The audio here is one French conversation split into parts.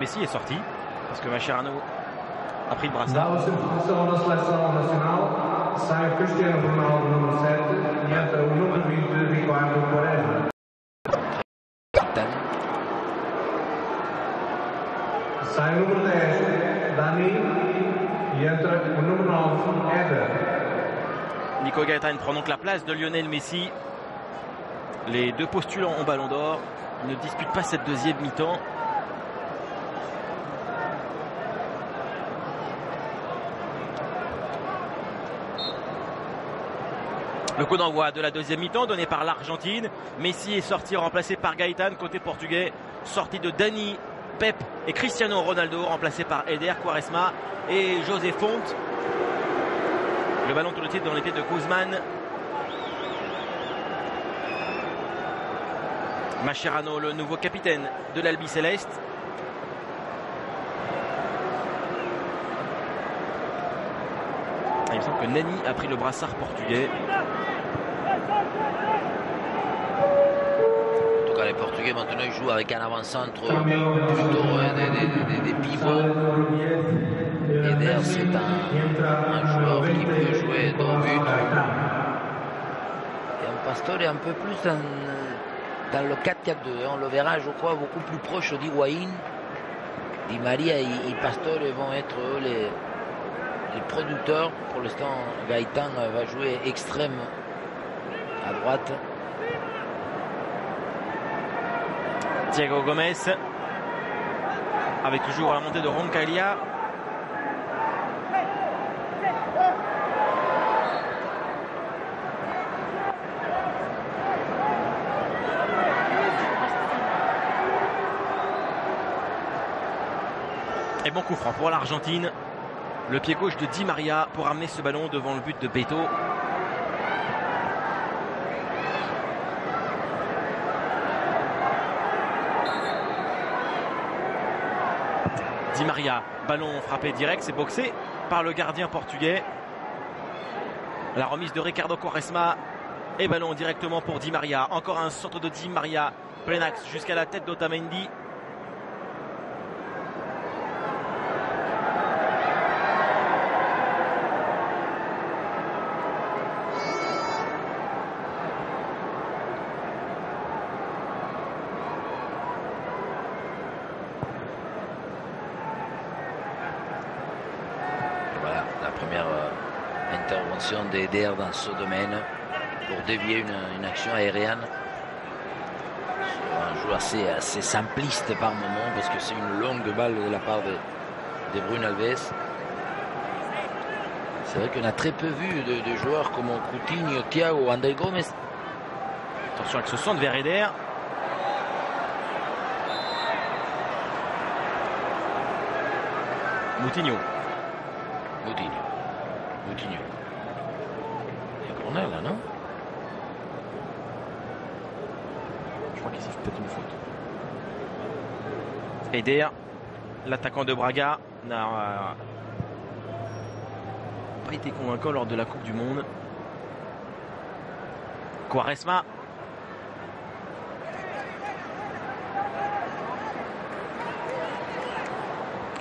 Messi est sorti parce que Mascherano a pris le brassard. Na substituição na seleção nacional sai o Cristiano Ronaldo número 7 e entra o número 20 Ricardo Quaresma. Sai o número 10 Dani e entra o número 9 Eder. Nico Gaëtan prend donc la place de Lionel Messi. Les deux postulants au Ballon d'Or ne disputent pas cette deuxième mi-temps. Le coup d'envoi de la deuxième mi-temps donné par l'Argentine. Messi est sorti, remplacé par Gaëtan côté portugais. Sortie de Dani, Pep et Cristiano Ronaldo, remplacé par Eder, Quaresma et José Font. Le ballon tout le titre dans les pieds de Guzman. Mascherano, le nouveau capitaine de l'Albi Céleste. Il me semble que Nani a pris le brassard portugais. En tout cas, les Portugais maintenant ils jouent avec un avant-centre plutôt des pivots. Eder, c'est un joueur qui peut jouer dans le but. Et un Pastore est un peu plus dans le 4-4-2. On le verra, je crois, beaucoup plus proche d'Higuaín. Di Maria et Pastore vont être les producteurs. Pour l'instant, Gaëtan va jouer extrême à droite. Thiago Gomes avec toujours la montée de Roncaglia. Et bon coup franc pour l'Argentine. Le pied gauche de Di Maria pour amener ce ballon devant le but de Beto. Di Maria, ballon frappé direct, c'est boxé par le gardien portugais. La remise de Ricardo Quaresma et ballon directement pour Di Maria. Encore un centre de Di Maria, plein axe jusqu'à la tête d'Otamendi. Intervention d'Eder dans ce domaine pour dévier une action aérienne. Un jeu assez simpliste par moment parce que c'est une longue balle de la part de Bruno Alves. C'est vrai qu'on a très peu vu de joueurs comme Coutinho, Thiago, André Gomes. Attention avec ce centre vers Eder. Moutinho. Il y a corner là, non? Je crois qu'il siffle peut-être une faute. Eder, l'attaquant de Braga, n'a pas été convaincant lors de la Coupe du Monde. Quaresma.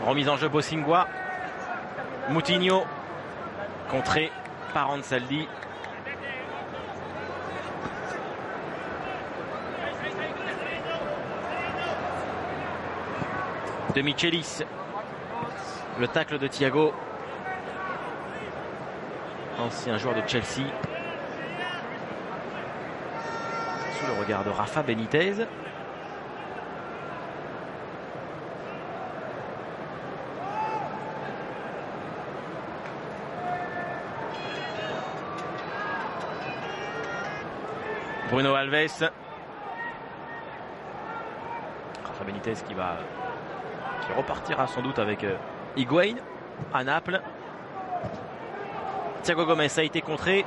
Remise en jeu Bosingua. Moutinho. Contré par Ansaldi. De Michelis. Le tacle de Thiago. Ancien joueur de Chelsea. Sous le regard de Rafa Benitez. Bruno Alves. Rafa Benitez qui repartira sans doute avec Higuaín à Naples. Thiago Gomes a été contré.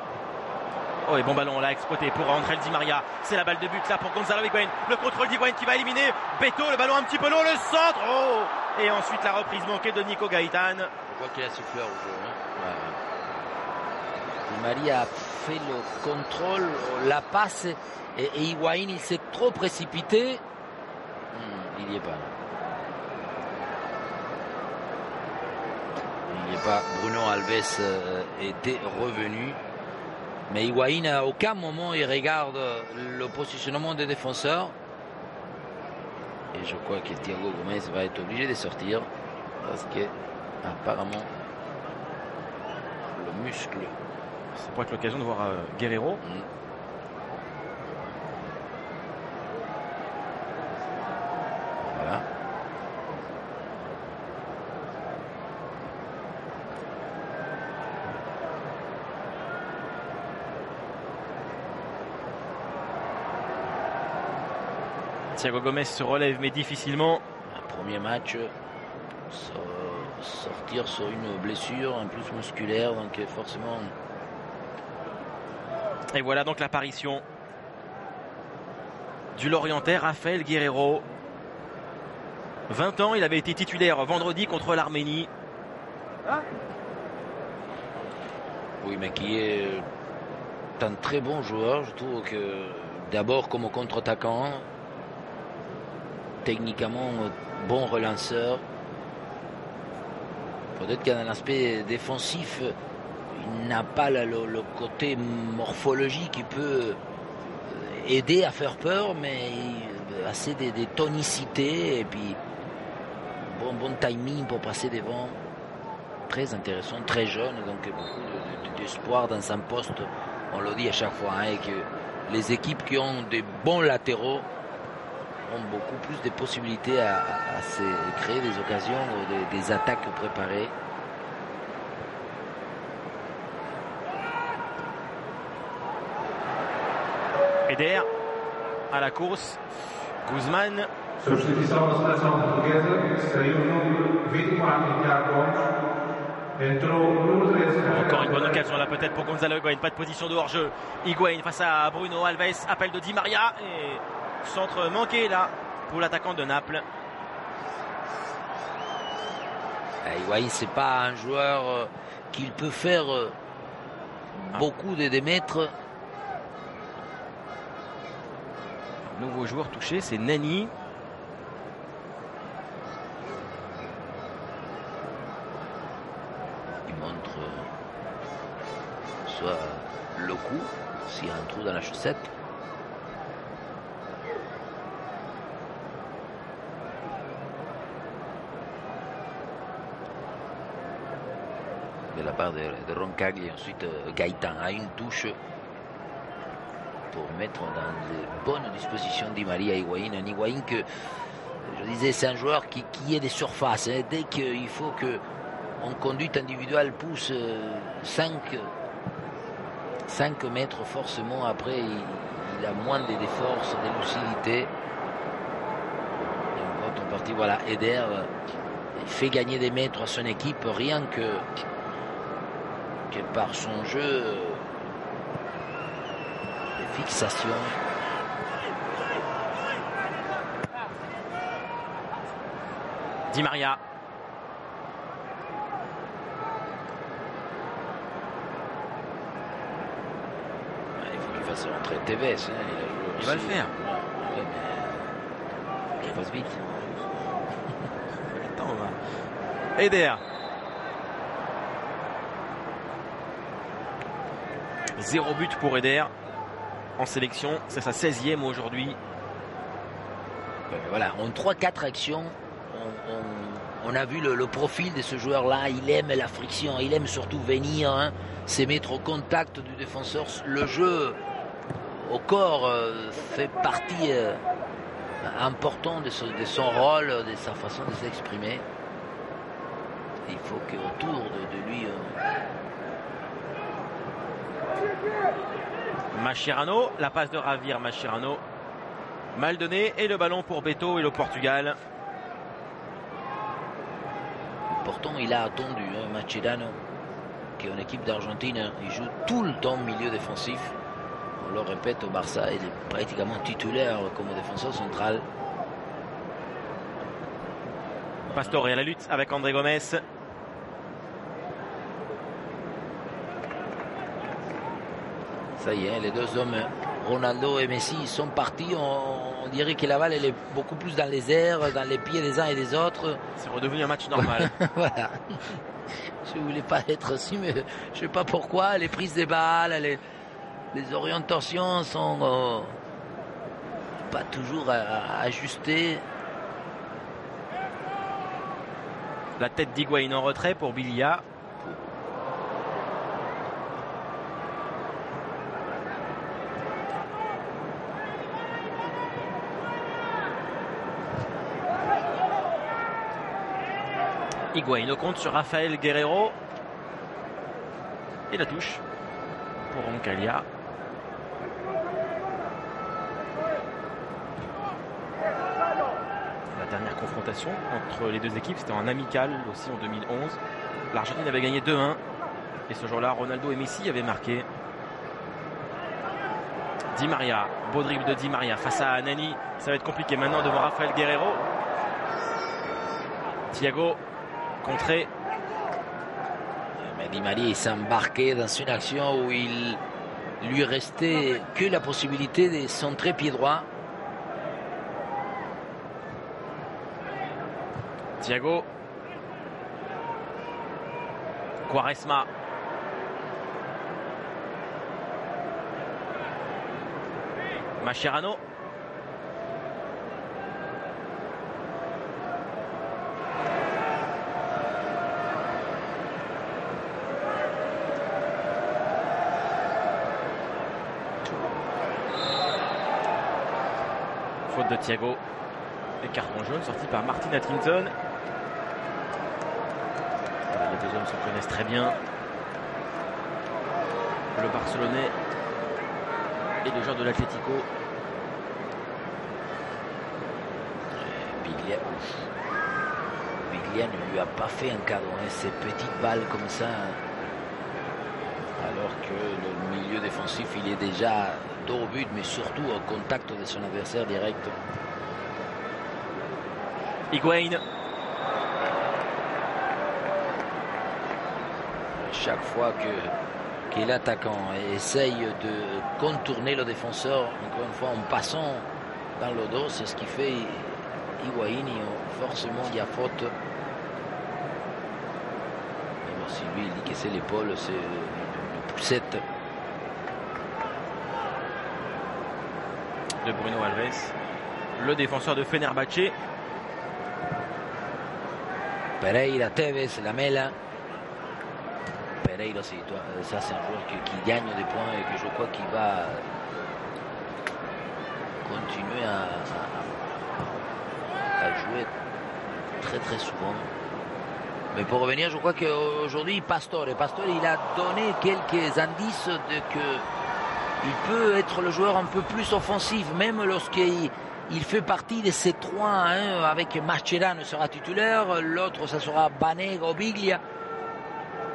Oh, et bon ballon, on l'a exploité pour André Di Maria. C'est la balle de but là pour Gonzalo Higuaín. Le contrôle d'Higuaín qui va éliminer Beto. Le ballon un petit peu long, le centre. Oh, et ensuite la reprise manquée de Nico Gaëtan. Je crois qu'il a soufflé au jeu. Di Maria a fait le contrôle, la passe et Higuaín il s'est trop précipité. Il n'y est pas. N'oubliez pas, Bruno Alves était revenu. Mais Higuaín, à aucun moment, il regarde le positionnement des défenseurs. Et je crois que Thiago Gomez va être obligé de sortir. Parce que, apparemment, le muscle. Ça pourrait être l'occasion de voir Guerreiro. Voilà. Thiago Gomez se relève mais difficilement. Un premier match, sortir sur une blessure en plus musculaire, donc forcément. Et voilà donc l'apparition du Lorientais Rafael Guerreiro. 20 ans, il avait été titulaire vendredi contre l'Arménie. Oui, mais qui est un très bon joueur. Je trouve que d'abord comme contre-attaquant, techniquement bon relanceur. Peut-être qu'à un aspect défensif, il n'a pas le côté morphologique qui peut aider à faire peur, mais assez de tonicité et puis bon timing pour passer devant. Très intéressant, très jeune, donc beaucoup d'espoir dans un poste. On le dit à chaque fois, et que les équipes qui ont des bons latéraux ont beaucoup plus de possibilités à se créer des occasions ou des attaques préparées. Eder à la course. Guzman. Substituição da seleção portuguesa, saiu o número 24, Tiago Gomes. Entrou o número 13. Encore une bonne occasion là peut-être pour Gonzalo Higuaín. Pas de position de hors-jeu. Higuaín face à Bruno Alves. Appel de Di Maria. Et centre manqué là pour l'attaquant de Naples. Higuaín, c'est pas un joueur qu'il peut faire beaucoup de mètres. Nouveau joueur touché, c'est Nani. Il montre soit le coup, s'il y a un trou dans la chaussette. De la part de Roncagli, ensuite Gaëtan a une touche pour mettre dans les bonnes dispositions Di Maria Higuaín. Un Higuaín que, je disais, c'est un joueur qui est des surfaces. Dès qu'il faut qu'en conduite individuelle pousse 5 mètres, forcément, après, il a moins de force, de lucidité. Et quand on partit, voilà, Eder il fait gagner des mètres à son équipe, rien que par son jeu. Fixation. Di Maria. Il faut qu'il fasse rentrer Tevez. Il va le faire. Oui, mais il passe vite. Attends, on va. Eder. 0 but pour Eder en sélection, c'est sa 16e aujourd'hui. Voilà, en 3-4 actions, on a vu le profil de ce joueur-là. Il aime la friction, il aime surtout venir, se mettre au contact du défenseur. Le jeu au corps fait partie importante de son rôle, de sa façon de s'exprimer. Il faut qu'autour de lui... Mascherano, la passe de Javier Mascherano, mal donné, et le ballon pour Beto et le Portugal. Pourtant il a attendu, Mascherano, qui est une équipe d'Argentine, il joue tout le temps milieu défensif. On le répète, au Barça, il est pratiquement titulaire comme défenseur central. Pastore à la lutte avec André Gomes. Ça y est, les deux hommes, Ronaldo et Messi, sont partis. on dirait que la balle elle est beaucoup plus dans les airs, dans les pieds des uns et des autres. C'est redevenu un match normal. Voilà. Je voulais pas être aussi, mais je sais pas pourquoi. Les prises de balles, les orientations sont pas toujours ajustées. La tête d'Higuaín en retrait pour Bilia. Higuaín au compte sur Rafael Guerreiro. Et la touche pour Roncaglia. La dernière confrontation entre les deux équipes, c'était en amical aussi en 2011. L'Argentine avait gagné 2-1. Et ce jour-là, Ronaldo et Messi avaient marqué. Di Maria, beau dribble de Di Maria face à Nani. Ça va être compliqué maintenant devant Rafael Guerreiro. Thiago, contré. Mais Di Maria il s'est embarqué dans une action où il lui restait que la possibilité de centrer pied droit. Thiago. Quaresma. Mascherano. Faute de Thiago. Et carton jaune sorti par Martin Atkinson. Les deux hommes se connaissent très bien. Le Barcelonais et le joueur de l'Atlético. Biglia ne lui a pas fait encadrer ces petites balles comme ça, alors que le milieu défensif il est déjà dos au but, mais surtout au contact de son adversaire direct. Higuaín. Chaque fois que l'attaquant essaye de contourner le défenseur, encore une fois en passant dans le dos, c'est ce qui fait Higuaín, forcément il y a faute. Mais bon, si lui il dit que c'est l'épaule, c'est une poussette. De Bruno Alves, le défenseur de Fenerbahçe. Pereira, Tevez, Lamela. Pereira, ça c'est un joueur qui gagne des points et que je crois qu'il va continuer à jouer très très souvent. Mais pour revenir, je crois qu'aujourd'hui Pastore il a donné quelques indices de que il peut être le joueur un peu plus offensif, même lorsqu'il fait partie de ces 3-1 avec Mascherano sera titulaire, l'autre ça sera Banega, Biglia.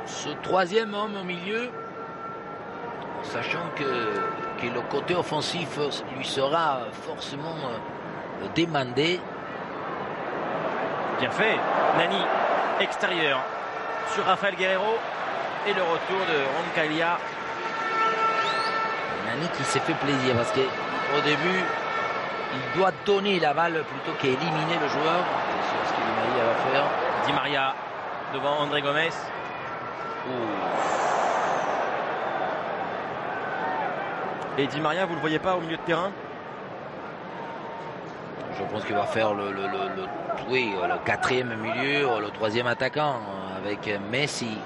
Ce troisième homme au milieu, sachant que le côté offensif lui sera forcément demandé. Bien fait. Nani, extérieur sur Rafael Guerreiro. Et le retour de Roncaglia. Nani qui s'est fait plaisir parce qu'au début, il doit donner la balle plutôt qu'éliminer le joueur. C'est ce que Di Maria va faire. Di Maria devant André Gomes. Et Di Maria, vous le voyez pas au milieu de terrain? Je pense qu'il va faire le quatrième milieu, le troisième attaquant avec Messi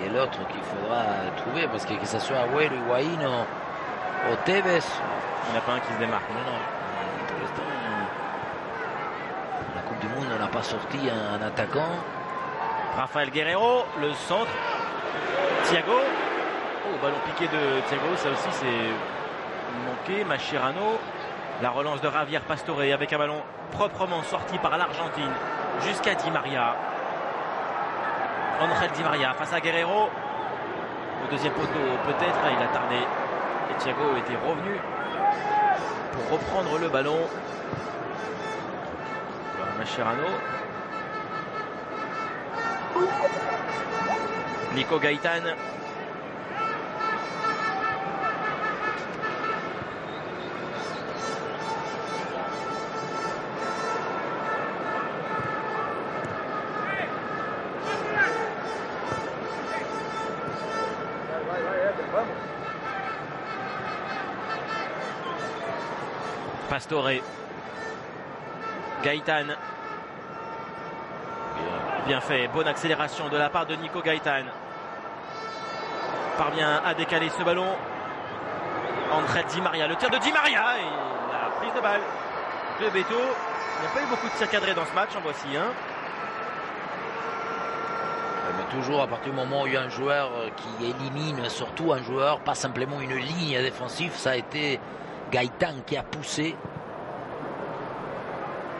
et l'autre qu'il faudra trouver parce que ce soit Agüero, Higuaín ou Tevez. Il n'y en a pas un qui se démarque. Non. Pour l'instant, la Coupe du Monde, on n'a pas sorti un attaquant. Rafael Guerreiro, le centre. Thiago. Oh, ballon piqué de Thiago, ça aussi c'est manqué. Mascherano. La relance de Javier Pastore avec un ballon proprement sorti par l'Argentine jusqu'à Di Maria. Angel Di Maria face à Guerreiro. Au deuxième poteau, peut-être, il a tardé. Et Thiago était revenu pour reprendre le ballon. Mascherano. Nico Gaitán. Pastore. Gaëtan. Bien fait, bonne accélération de la part de Nico Gaëtan. Parvient à décaler ce ballon. André Di Maria, le tir de Di Maria et la prise de balle de Beto. Il n'y a pas eu beaucoup de tirs cadrés dans ce match, en voici un. Mais toujours à partir du moment où il y a un joueur qui élimine, surtout un joueur, pas simplement une ligne défensive, ça a été Gaëtan qui a poussé.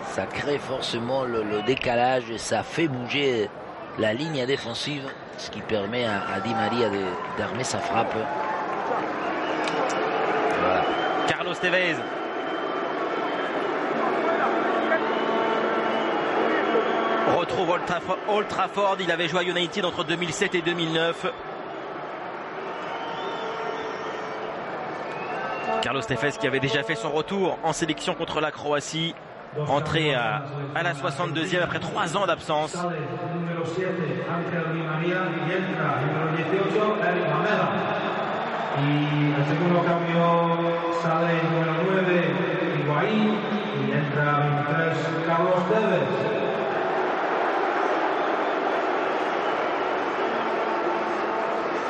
Ça crée forcément le décalage et ça fait bouger la ligne défensive, ce qui permet à Di Maria d'armer sa frappe. Voilà. Carlos Tevez. Retrouve Old Trafford, il avait joué à United entre 2007 et 2009. Carlos Tevez qui avait déjà fait son retour en sélection contre la Croatie. Entré à la 62e après 3 ans d'absence.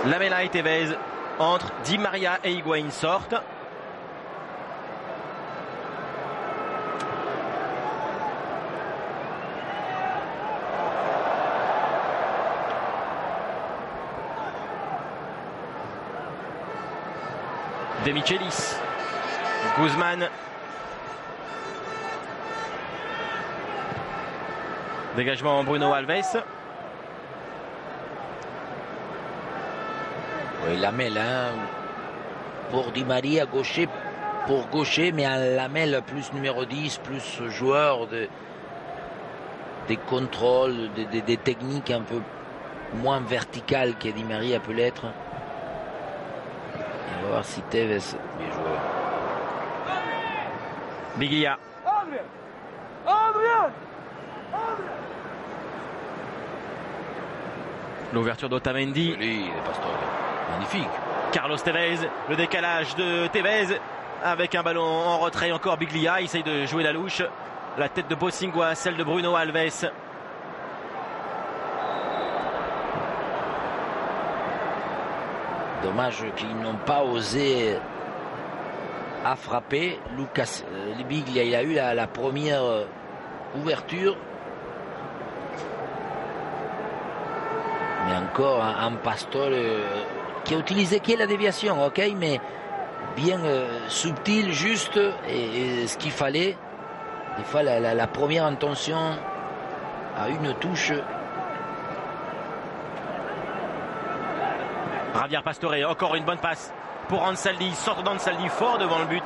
Lamela et Tevez entrent, Di Maria et Higuaín sortent. De Michelis, Guzman, dégagement Bruno Alves. Oui, Lamela pour Di Maria, gaucher pour gaucher, mais un Lamela plus numéro 10, plus joueur des contrôles, des techniques un peu moins verticales que Di Maria peut l'être. On va voir si Tevez bien joué. Biglia. L'ouverture d'Otamendi. Lui, magnifique. Carlos Tevez, le décalage de Tevez avec un ballon en retrait. Encore Biglia, il essaye de jouer la louche. La tête de Bosingua, celle de Bruno Alves. Dommage qu'ils n'ont pas osé à frapper. Lucas Biglia, il a eu la première ouverture. Mais encore un Pastore qui a utilisé la déviation, ok, mais bien subtil, juste, et ce qu'il fallait. Des fois, la première intention à une touche. Javier Pastore, encore une bonne passe pour Ansaldi, sort d'Ansaldi fort devant le but.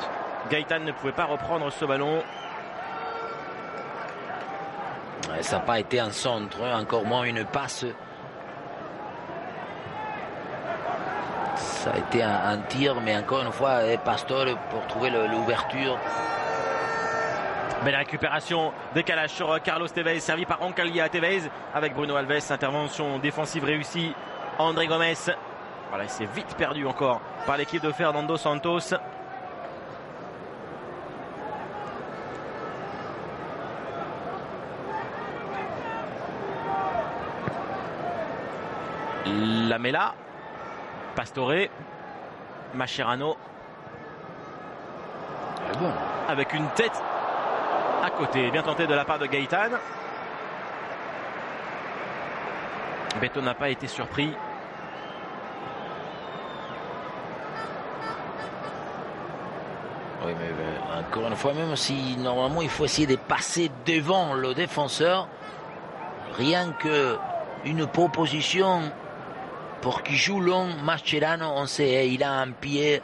Gaëtan ne pouvait pas reprendre ce ballon. Ouais, ça n'a pas été un centre, encore moins une passe. Ça a été un tir, mais encore une fois, Pastore pour trouver l'ouverture. Belle récupération, décalage sur Carlos Tevez, servi par Roncaglia Tevez avec Bruno Alves. Intervention défensive réussie. André Gomes. Voilà, il s'est vite perdu encore par l'équipe de Fernando Santos. Lamela, Pastore, Mascherano. Bon. Avec une tête à côté, bien tenté de la part de Gaëtan. Beto n'a pas été surpris. Oui, mais encore une fois, même si normalement il faut essayer de passer devant le défenseur, rien que une proposition pour qu'il joue long, Mascherano, on sait, il a un pied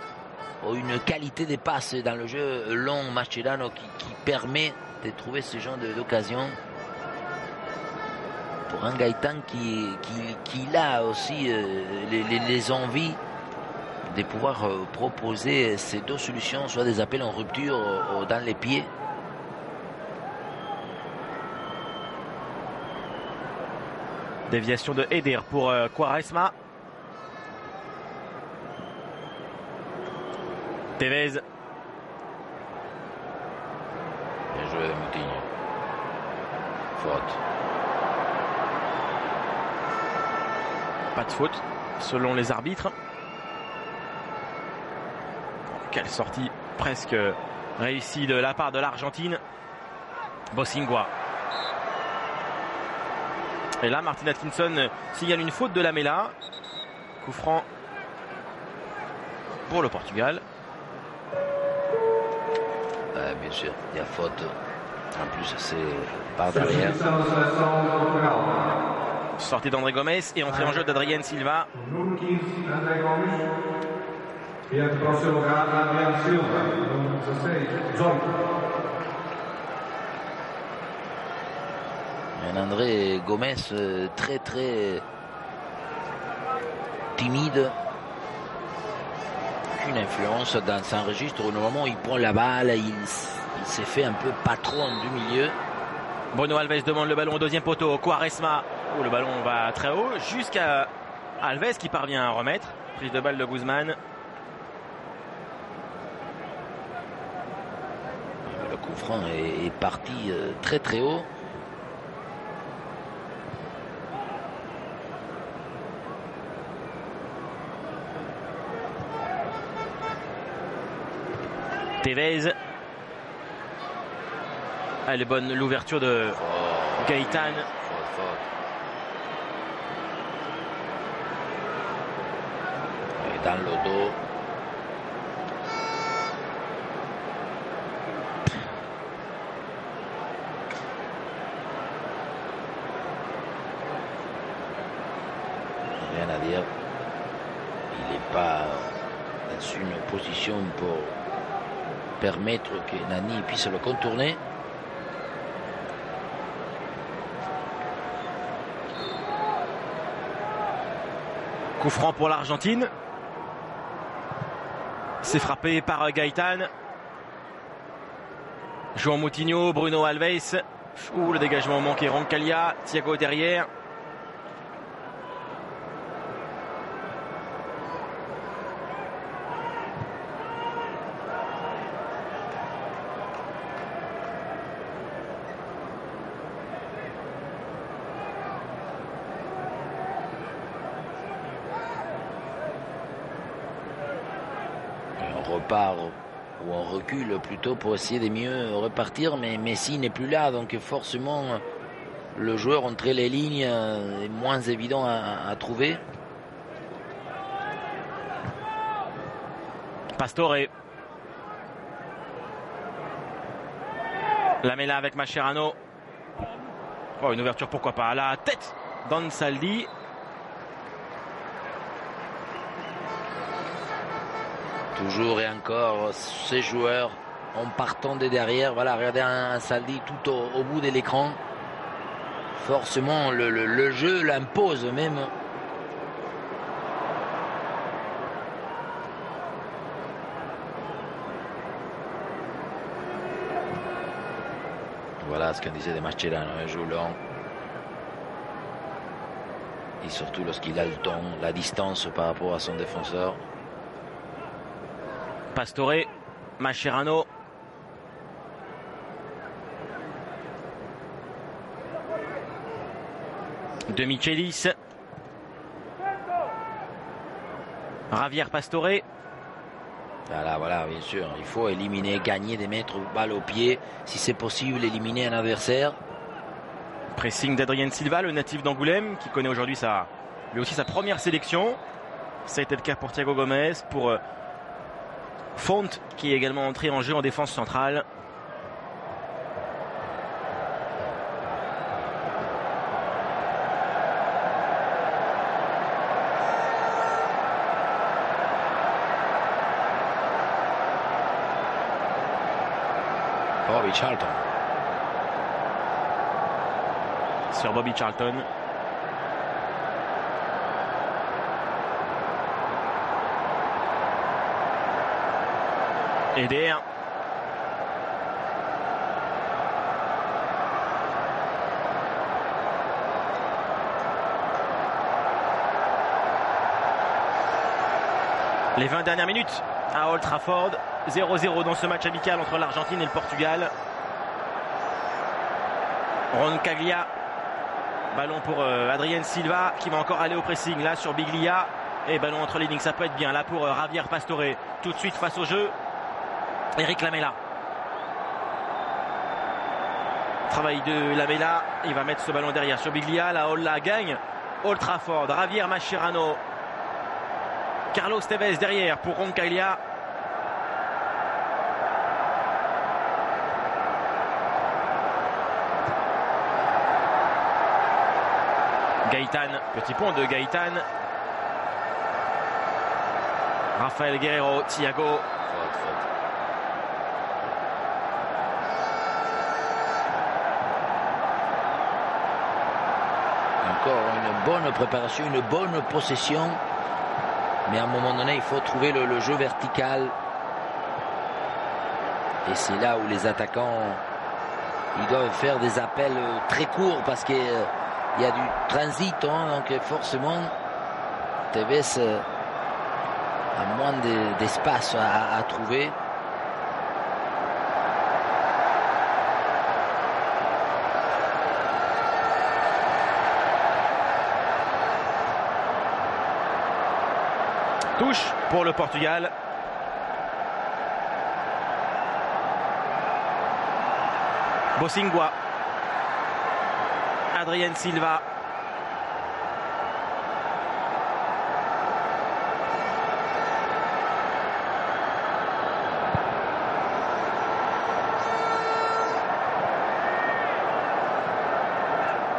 ou une qualité de passe dans le jeu long, Mascherano, qui permet de trouver ce genre d'occasion. Pour un Gaëtan qui a aussi les envies de pouvoir proposer ces deux solutions, soit des appels en rupture dans les pieds. Déviation de Eder pour Quaresma. Tevez. Faute. Pas de faute selon les arbitres. Quelle sortie presque réussie de la part de l'Argentine. Bosingwa. Et là, Martin Atkinson signale une faute de Lamela. Coup franc pour le Portugal. Bien sûr, il y a faute. En plus, c'est par derrière. Sortie d'André Gomes et entrée en jeu d'Adrien Silva. Número 15, André Gomes. E entra para o seu lugar, Adriano Silva. Número 16, 18. Un André Gomes très très timide. Aucune influence dans son registre. Au moment où il prend la balle, il s'est fait un peu patron du milieu. Bruno Alves demande le ballon au deuxième poteau. Quaresma. Oh, le ballon va très haut jusqu'à Alves qui parvient à remettre. Prise de balle de Guzman. Le coup franc est parti très très haut. Tevez. Elle est bonne l'ouverture de Gaëtan. Et dans le dos. Rien à dire. Il n'est pas dans une position pour permettre que Nani puisse le contourner. Coup franc pour l'Argentine. C'est frappé par Gaëtan. João Moutinho, Bruno Alves. Ouh, le dégagement manqué. Roncaglia, Thiago derrière. Repart ou on recule plutôt pour essayer de mieux repartir, mais Messi n'est plus là, donc forcément le joueur entre les lignes est moins évident à trouver. Pastore. Lamela avec Mascherano. Oh, une ouverture, pourquoi pas, à la tête d'Ansaldi. Toujours et encore ces joueurs en partant de derrière. Voilà, regardez un Saldi tout au bout de l'écran. Forcément, le jeu l'impose même. Voilà ce qu'on disait de Mascherano, un jeu long. Et surtout lorsqu'il a le temps, la distance par rapport à son défenseur. Pastore, Mascherano. De Michelis. Javier Pastore. Voilà, bien sûr. Il faut éliminer, gagner, des mettre balle au pied. Si c'est possible, éliminer un adversaire. Pressing d'Adrien Silva, le natif d'Angoulême, qui connaît aujourd'hui lui aussi sa première sélection. Ça a été le cas pour Thiago Gomes, pour Font, qui est également entré en jeu en défense centrale. Bobby Charlton. Sur Bobby Charlton. Eder. Les 20 dernières minutes à Old Trafford. 0-0 dans ce match amical entre l'Argentine et le Portugal. Roncaglia. Ballon pour Adrien Silva qui va encore aller au pressing là sur Biglia. Et ballon entre les lignes, ça peut être bien là pour Javier Pastore. Tout de suite face au jeu. Eric Lamela. Travail de Lamela. Il va mettre ce ballon derrière sur Biglia. La Olla gagne. Old Trafford. Javier Mascherano. Carlos Tevez derrière pour Roncaglia. Gaëtan, petit pont de Gaëtan. Rafael Guerreiro, Thiago. Encore une bonne préparation, une bonne possession. Mais à un moment donné, il faut trouver le jeu vertical. Et c'est là où les attaquants ils doivent faire des appels très courts parce qu'il y a du transit. Donc forcément, Tevez a moins d'espace à trouver. Touche pour le Portugal. Bosingua. Adrien Silva.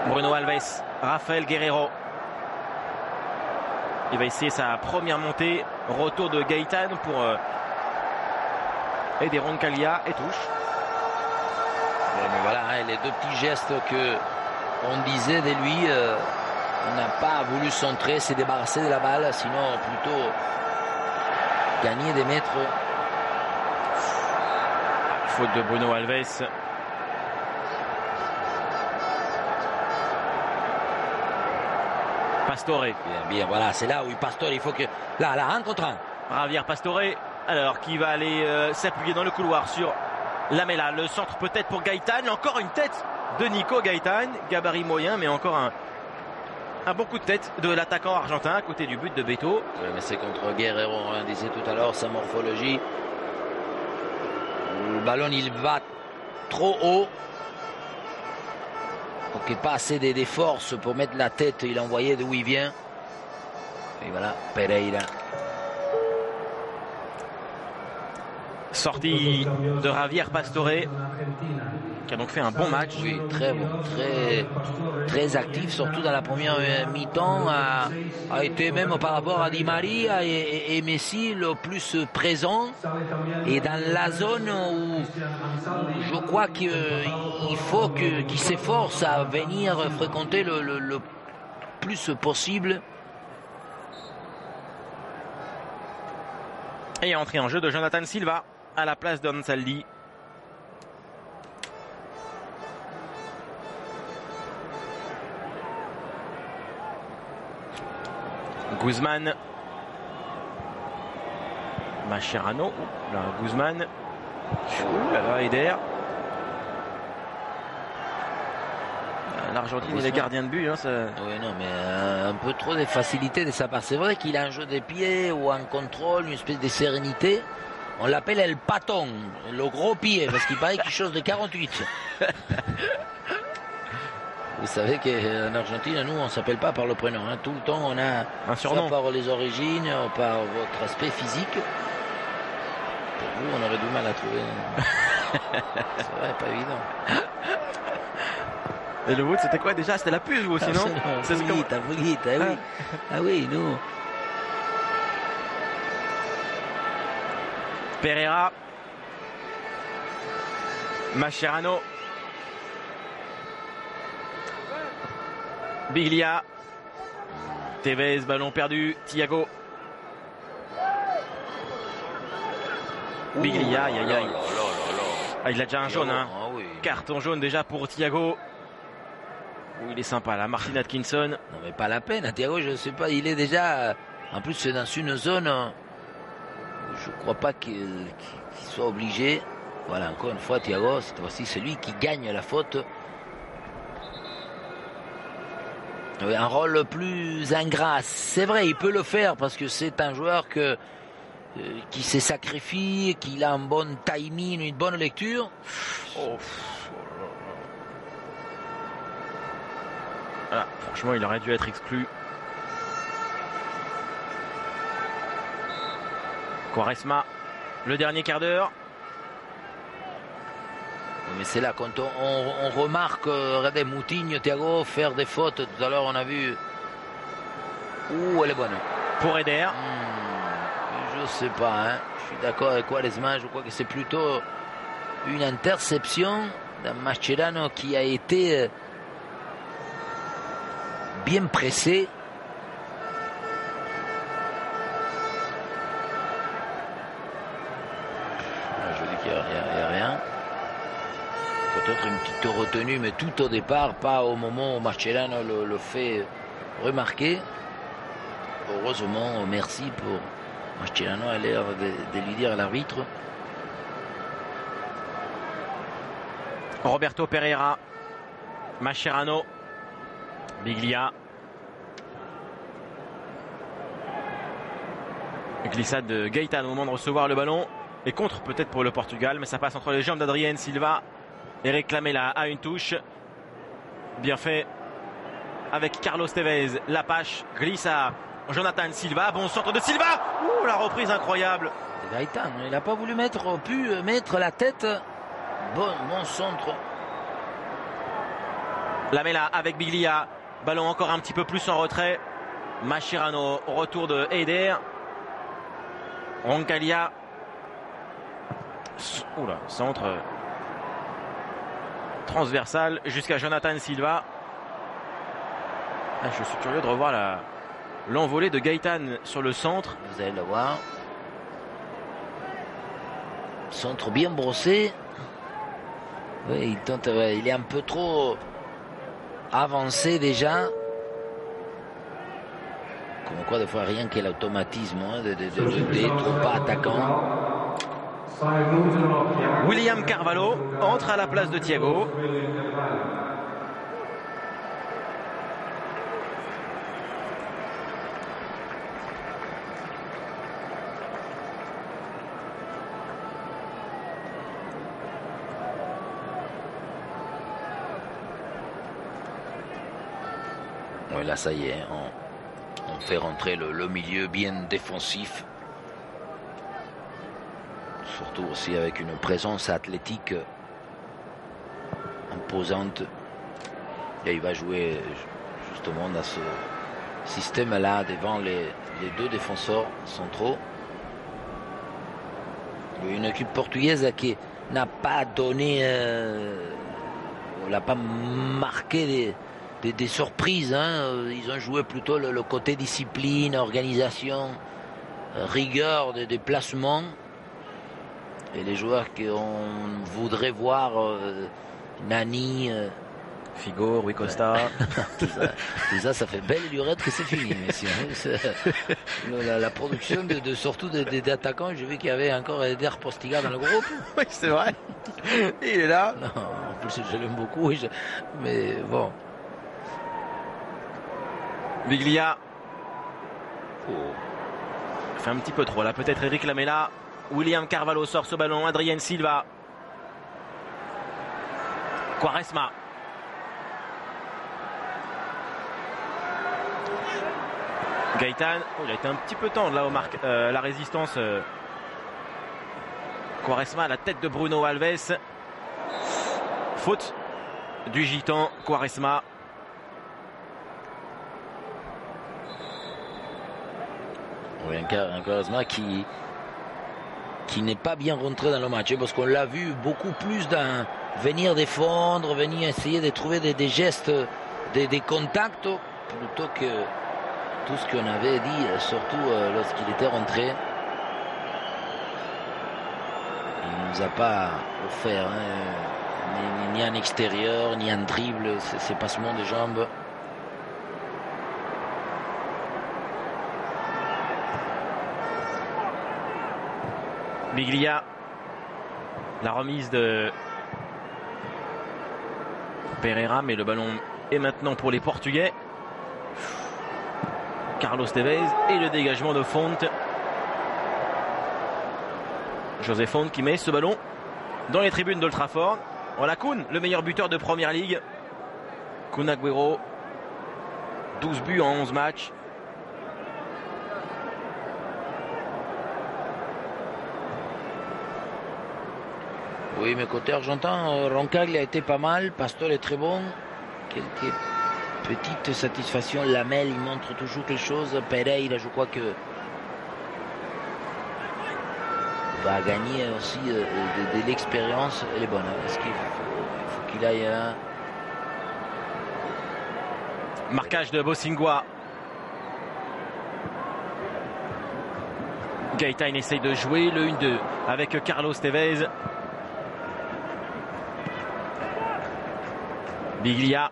Bruno Alves. Rafael Guerreiro. Il va essayer sa première montée. Retour de Gaëtan pour aider Roncaglia et touche. Mais voilà, les deux petits gestes que on disait de lui, il n'a pas voulu centrer, s'est débarrassé de la balle, sinon plutôt gagner des mètres. Faute de Bruno Alves. Pastore. Bien, voilà, c'est là où Pastore, il faut que... Là, un contre un. Javier Pastore, alors qui va aller s'appuyer dans le couloir sur Lamela. Le centre peut-être pour Gaëtan. Encore une tête de Nico Gaëtan. Gabarit moyen, mais encore un bon coup de tête de l'attaquant argentin à côté du but de Beto. Oui, mais c'est contre Guerreiro, on disait tout à l'heure, sa morphologie. Le ballon, il va trop haut. Donc il n'y a pas assez de force pour mettre la tête. Il a envoyé d'où il vient. Et voilà, Pereira. Sortie de Javier Pastore, qui a donc fait un bon match. Oui, très bon, très actif, surtout dans la première mi-temps. A été même par rapport à Di Maria et Messi le plus présent. Et dans la zone où je crois qu'il faut qu'il s'efforce à venir fréquenter le plus possible. Et entrée en jeu de Jonathan Silva à la place d'Ansaldi. Guzman. Mascherano. Là, Guzman. Là, Eder. L'Argentine, il est gardien de but. Ça... Oui, non, mais un peu trop de facilité de sa part. C'est vrai qu'il a un jeu de pied ou un contrôle, une espèce de sérénité. On l'appelle El Paton, le gros pied, parce qu'il paraît quelque chose de 48. Vous savez qu'en Argentine, nous, on ne s'appelle pas par le prénom. Hein. Tout le temps, on a un surnom. Soit par les origines, ou par votre aspect physique. Pour vous, on aurait du mal à trouver. C'est vrai, pas évident. Et le vôtre, c'était quoi déjà? C'était la puce, vous, sinon? C'est Fulguita, oui. Ah oui, nous. Pereira. Mascherano. Biglia. Tevez, ballon perdu. Thiago. Biglia, aïe aïe aïe. Ah, il a déjà un jaune, hein. Ah, oui. Carton jaune déjà pour Thiago. Oh, il est sympa là, Martin Atkinson. Non mais pas la peine, Thiago, je ne sais pas, il est déjà... En plus c'est dans une zone... Je ne crois pas qu'il soit obligé. Voilà, encore une fois, Thiago, cette fois-ci, c'est lui qui gagne la faute. Un rôle plus ingrat. C'est vrai, il peut le faire parce que c'est un joueur qui se sacrifie, qui a un bon timing, une bonne lecture. Voilà, franchement, il aurait dû être exclu. Quaresma, le dernier quart d'heure. Mais c'est là quand on remarque regardez Moutinho, Thiago faire des fautes. Tout à l'heure on a vu. Elle est bonne. Pour Eder. Je sais pas, hein. Je suis d'accord avec Quaresma. Je crois que c'est plutôt une interception d'un Mascherano qui a été bien pressé. Je dis qu'il n'y a rien. Peut-être une petite retenue, mais tout au départ, pas au moment où Mascherano le fait remarquer. Heureusement, merci pour Mascherano a l'air de lui dire à l'arbitre. Roberto Pereira, Mascherano, Biglia. Glissade de Gaëtan au moment de recevoir le ballon. Et contre peut-être pour le Portugal, mais ça passe entre les jambes d'Adrien Silva. Eric Lamela a une touche. Bien fait avec Carlos Tevez. Lapache glisse à Jonathan Silva. Bon centre de Silva. La reprise incroyable. Gaëtan, il n'a pas voulu pu mettre la tête. Bon centre. Lamela avec Biglia. Ballon encore un petit peu plus en retrait. Mascherano au retour de Eder. Roncaglia. Centre transversal jusqu'à Jonathan Silva. Je suis curieux de revoir l'envolée de Gaëtan sur le centre. Vous allez le voir. Centre bien brossé. Oui, il tente. Il est un peu trop avancé déjà. Comme quoi, des fois, rien que l'automatisme d'être pas attaquant. William Carvalho entre à la place de Thiago. Oui, là, ça y est, on fait rentrer le milieu bien défensif. Surtout aussi avec une présence athlétique imposante. Et il va jouer justement dans ce système-là devant les deux défenseurs centraux. Une équipe portugaise qui n'a pas donné, on l'a pas marqué des surprises. Hein. Ils ont joué plutôt le côté discipline, organisation, rigueur des placements. Et les joueurs qu'on voudrait voir, Nani, Figo, Rui Costa. tout ça fait belle lurette que c'est fini. La production surtout des attaquants, j'ai vu qu'il y avait encore Eder Postiga dans le groupe. Oui, c'est vrai. Il est là. Non, en plus, je l'aime beaucoup. Mais bon. Biglia. Fait un petit peu trop là. Peut-être Eric Lamela. William Carvalho sort ce ballon. Adrien Silva. Quaresma. Gaëtan. Il a été un petit peu tendre là au la résistance. Quaresma à la tête de Bruno Alves. Faute du gitan Quaresma. Oui, un Quaresma qui n'est pas bien rentré dans le match, parce qu'on l'a vu beaucoup plus venir défendre, venir essayer de trouver des gestes, des contacts, plutôt que tout ce qu'on avait dit, surtout lorsqu'il était rentré. Il ne nous a pas offert ni un extérieur, ni un dribble, ces passements de jambes. Biglia, la remise de Pereira, mais le ballon est maintenant pour les Portugais. Carlos Tevez et le dégagement de Font. José Font qui met ce ballon dans les tribunes d'Old Trafford. Voilà Kun, le meilleur buteur de Première Ligue. Kun Agüero, 12 buts en 11 matchs. Oui, mais côté argentin, Roncaglia a été pas mal, Pastore est très bon. Quelques petites satisfactions. Lamel, il montre toujours quelque chose. Pereira, je crois que va gagner aussi de l'expérience. Elle est bonne. Est-ce qu'il faut qu'il aille à... Marquage de Bosingwa. Gaëtan essaye de jouer le 1-2 avec Carlos Tevez. Biglia.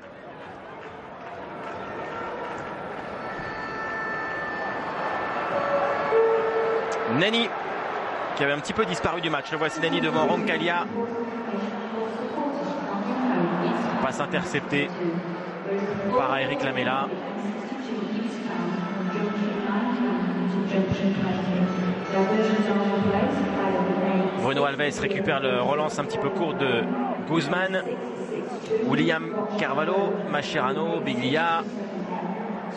Nani qui avait un petit peu disparu du match. Le voici Nani devant Roncaglia. Passe interceptée par Eric Lamela. Bruno Alves récupère le relance un petit peu court de Guzman. William Carvalho, Mascherano, Biglia.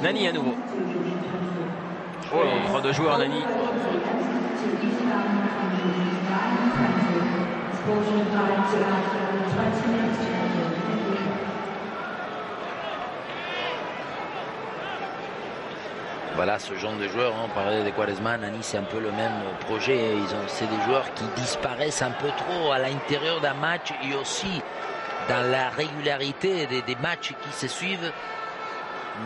Nani à nouveau. Oh, entre deux joueurs, Nani. Voilà, ce genre de joueurs, on parlait de Quaresma, Nani, c'est un peu le même projet. C'est des joueurs qui disparaissent un peu trop à l'intérieur d'un match et aussi dans la régularité des matchs qui se suivent.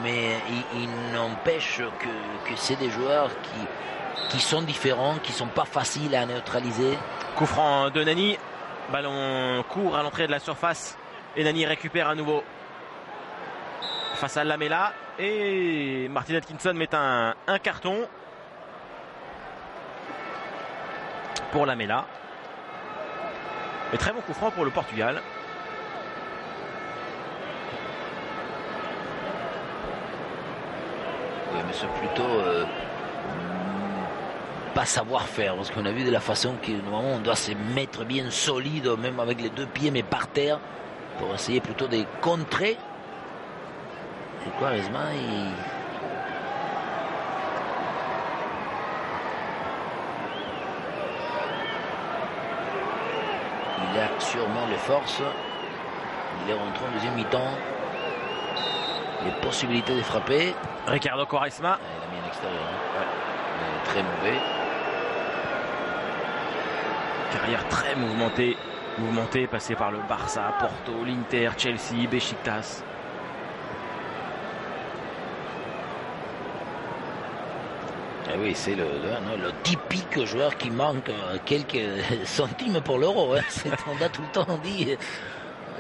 Mais il n'empêche que c'est des joueurs qui sont différents, qui ne sont pas faciles à neutraliser. Coup franc de Nani. Ballon court à l'entrée de la surface. Et Nani récupère à nouveau. Face à Lamela. Et Martin Atkinson met un carton. Pour Lamela. Et très bon coup franc pour le Portugal. Oui, mais c'est plutôt pas savoir faire, parce qu'on a vu de la façon que normalement on doit se mettre bien solide, même avec les deux pieds, mais par terre, pour essayer plutôt de contrer. Et Quaresma, il a sûrement les forces. Il est rentré en deuxième mi-temps. Les possibilités de frapper. Ricardo Quaresma. Il a mis un extérieur. Hein. Ouais. Très mauvais. Carrière très mouvementée, passée par le Barça, Porto, l'Inter, Chelsea, Beşiktaş. Ah oui, c'est le typique joueur qui manque quelques centimes pour l'euro. Hein. On a tout le temps dit.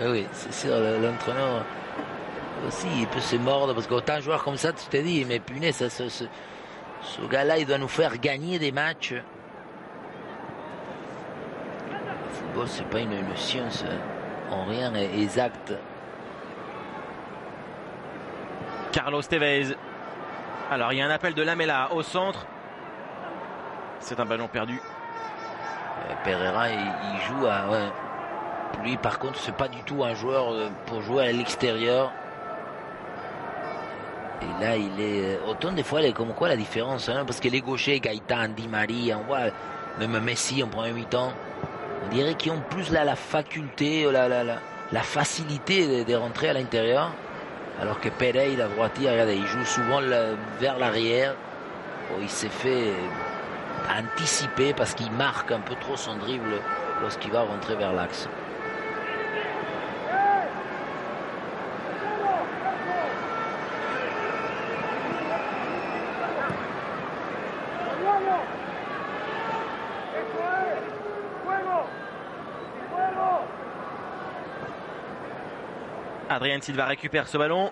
Oui, c'est sûr, l'entraîneur aussi, il peut se mordre parce qu'autant de joueurs comme ça, tu t'es dit, mais punaise, ce gars-là, il doit nous faire gagner des matchs. Le football, c'est pas une science en rien exacte. Carlos Tevez. Alors, il y a un appel de Lamela au centre. C'est un ballon perdu. Pereira, il joue à... Ouais. Lui, par contre, c'est pas du tout un joueur pour jouer à l'extérieur. Et là, il est... Autant des fois, il est comme quoi la différence, hein, parce que les gauchers, Gaëtan, Di Maria, on voit même Messi en premier mi-temps, on dirait qu'ils ont plus là, la faculté, la facilité de rentrer à l'intérieur. Alors que Pereira, droitier, regardez, il joue souvent vers l'arrière. Oh, il s'est fait anticiper parce qu'il marque un peu trop son dribble lorsqu'il va rentrer vers l'axe. Adrien Silva récupère ce ballon.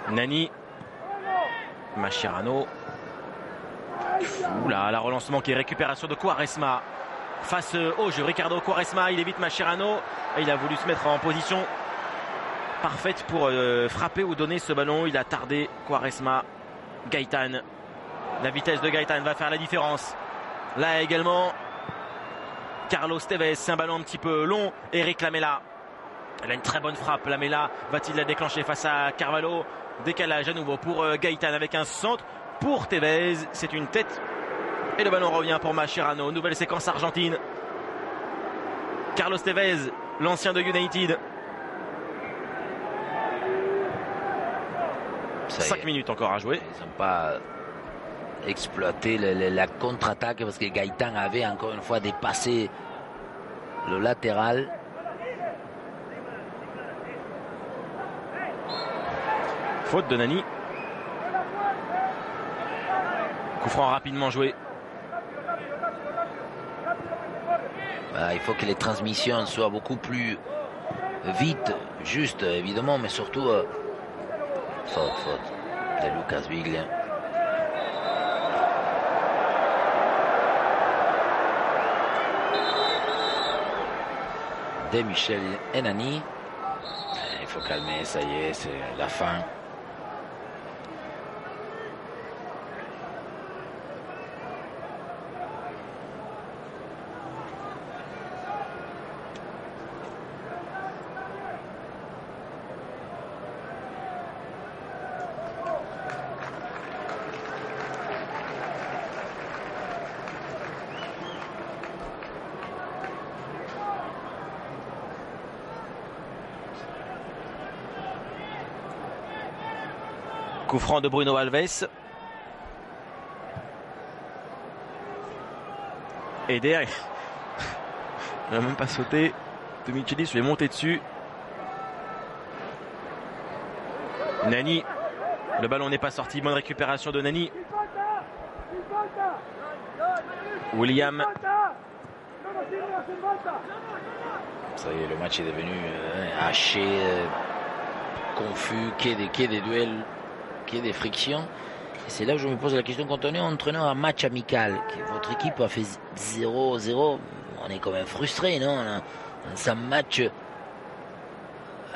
Nani. Mascherano. Oula, la relancement qui est récupération de Quaresma. Face au jeu, Ricardo Quaresma, il évite Mascherano. Il a voulu se mettre en position parfaite pour frapper ou donner ce ballon. Il a tardé Quaresma. Gaëtan. La vitesse de Gaëtan va faire la différence. Là également, Carlos Tevez. C'est un ballon un petit peu long. Eric Lamela. Elle a une très bonne frappe. Lamela va-t-il la déclencher face à Carvalho? Décalage à nouveau pour Gaëtan avec un centre pour Tevez. C'est une tête. Et le ballon revient pour Mascherano. Nouvelle séquence argentine. Carlos Tevez, l'ancien de United. 5 minutes encore à jouer. Ils n'ont pas exploité la contre-attaque parce que Gaëtan avait encore une fois dépassé le latéral. Faute de Nani. Coup franc rapidement joué. Il faut que les transmissions soient beaucoup plus vite, juste évidemment, mais surtout faute de Lucas Biglia. De Michel et Nani. Il faut calmer, ça y est, c'est la fin. Coup franc de Bruno Alves. Eder, il n'a même pas sauté. De Michelis lui est monté dessus. Nani. Le ballon n'est pas sorti. Bonne récupération de Nani. William. Ça y est, le match est devenu haché, confus, qu'il y ait des duels, qu'il y ait des frictions. Et c'est là que je me pose la question, quand on est entraîneur un match amical, que votre équipe a fait 0-0, on est quand même frustré, non? C'est un match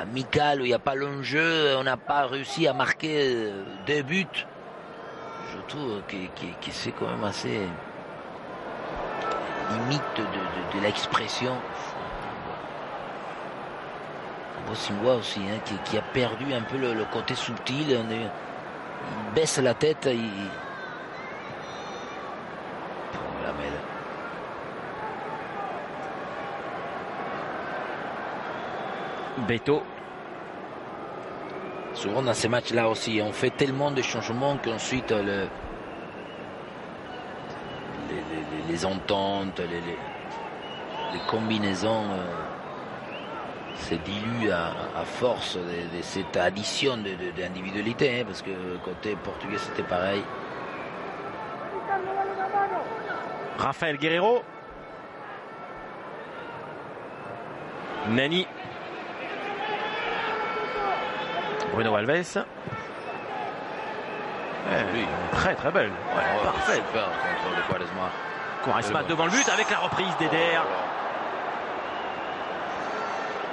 amical où il n'y a pas l'enjeu, on n'a pas réussi à marquer 2 buts. Je trouve que c'est quand même assez limite de l'expression. Bossingwa aussi, hein, qui a perdu un peu le côté subtil. Il baisse la tête. Pour la mêle. Beto. Souvent dans ces matchs-là aussi, on fait tellement de changements qu'ensuite les ententes, les combinaisons se diluent à force de cette addition d'individualité, hein, parce que côté portugais c'était pareil. Rafael Guerreiro. Nani. Bruno Alves. Lui, très très belle. Ouais, parfait. Super contrôle de Quaresma. Quaresma devant le but avec la reprise d'Eder.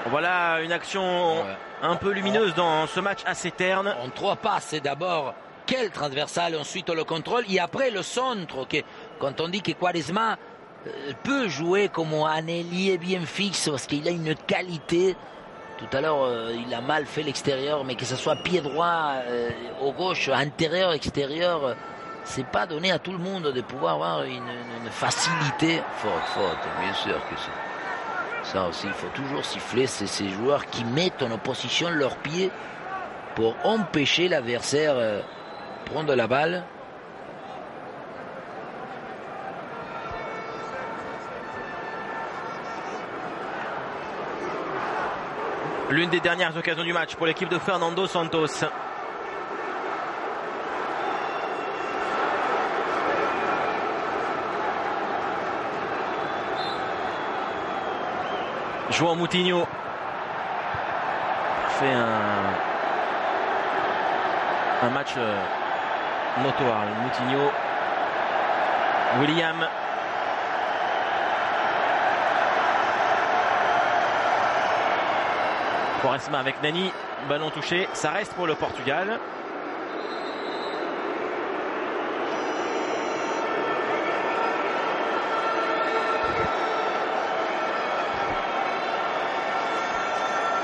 Voilà une action un peu lumineuse dans ce match assez terne. En 3 passes, c'est d'abord quel transversal, ensuite le contrôle et après le centre. Quand on dit que Quaresma peut jouer comme un ailier bien fixe parce qu'il a une qualité. Tout à l'heure, il a mal fait l'extérieur, mais que ce soit pied droit, au gauche, intérieur, extérieur, c'est pas donné à tout le monde de pouvoir avoir une facilité. Faute, bien sûr que c'est. Ça aussi, il faut toujours siffler. C'est ces joueurs qui mettent en opposition leurs pieds pour empêcher l'adversaire de prendre la balle. L'une des dernières occasions du match pour l'équipe de Fernando Santos. João Moutinho fait un match notoire. Moutinho, William. Quaresma avec Nani. Ballon touché, ça reste pour le Portugal.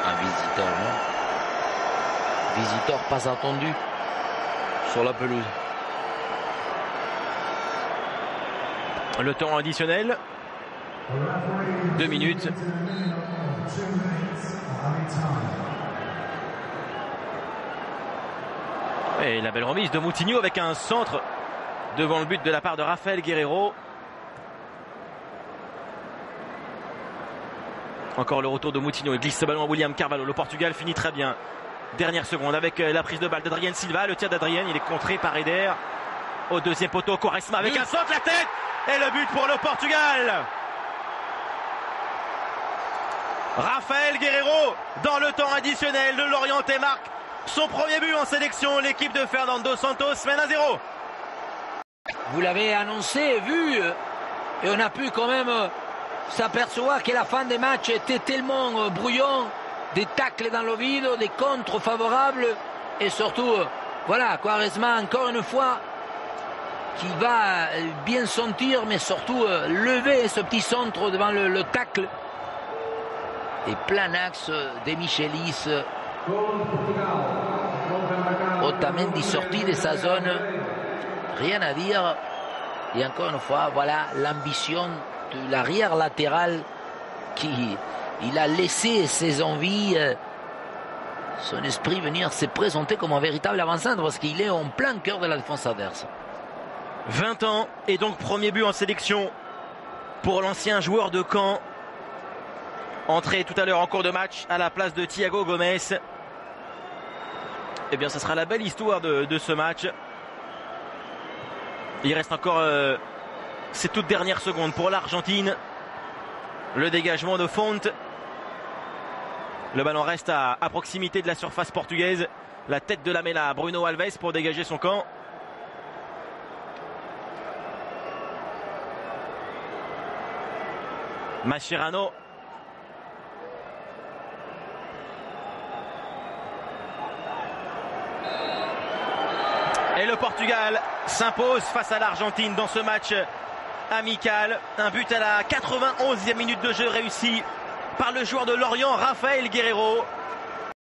Un visiteur, non? Visiteur pas attendu sur la pelouse. Le temps additionnel, 2 minutes. Et la belle remise de Moutinho avec un centre devant le but de la part de Rafael Guerreiro. Encore le retour de Moutinho, il glisse ce ballon à William Carvalho. Le Portugal finit très bien. Dernière seconde avec la prise de balle d'Adrien Silva. Le tir d'Adrien, il est contré par Eder. Au deuxième poteau, Quaresma avec un centre, la tête. Et le but pour le Portugal. Rafael Guerreiro dans le temps additionnel de l'Orienté marque son premier but en sélection. L'équipe de Fernando Santos mène à 0. Vous l'avez annoncé, vu, et on a pu quand même s'apercevoir que la fin des matchs était tellement brouillon, des tacles dans le vide, des contres favorables, et surtout, voilà, Quaresma encore une fois, qui va bien sentir, mais surtout lever ce petit centre devant le tacle. Et plein axe de Michelis. Otamendi sorti de sa zone. Rien à dire. Et encore une fois, voilà l'ambition de l'arrière latéral qui il a laissé ses envies, son esprit venir se présenter comme un véritable avant-centre parce qu'il est en plein cœur de la défense adverse. 20 ans et donc premier but en sélection pour l'ancien joueur de Caen. Entré tout à l'heure en cours de match à la place de Thiago Gomes. Eh bien, ce sera la belle histoire de ce match. Il reste encore ces toutes dernières secondes pour l'Argentine. Le dégagement de Font. Le ballon reste à proximité de la surface portugaise. La tête de Lamela, Bruno Alves pour dégager son camp. Mascherano. Et le Portugal s'impose face à l'Argentine dans ce match amical. Un but à la 91e minute de jeu réussi par le joueur de Lorient, Rafael Guerreiro.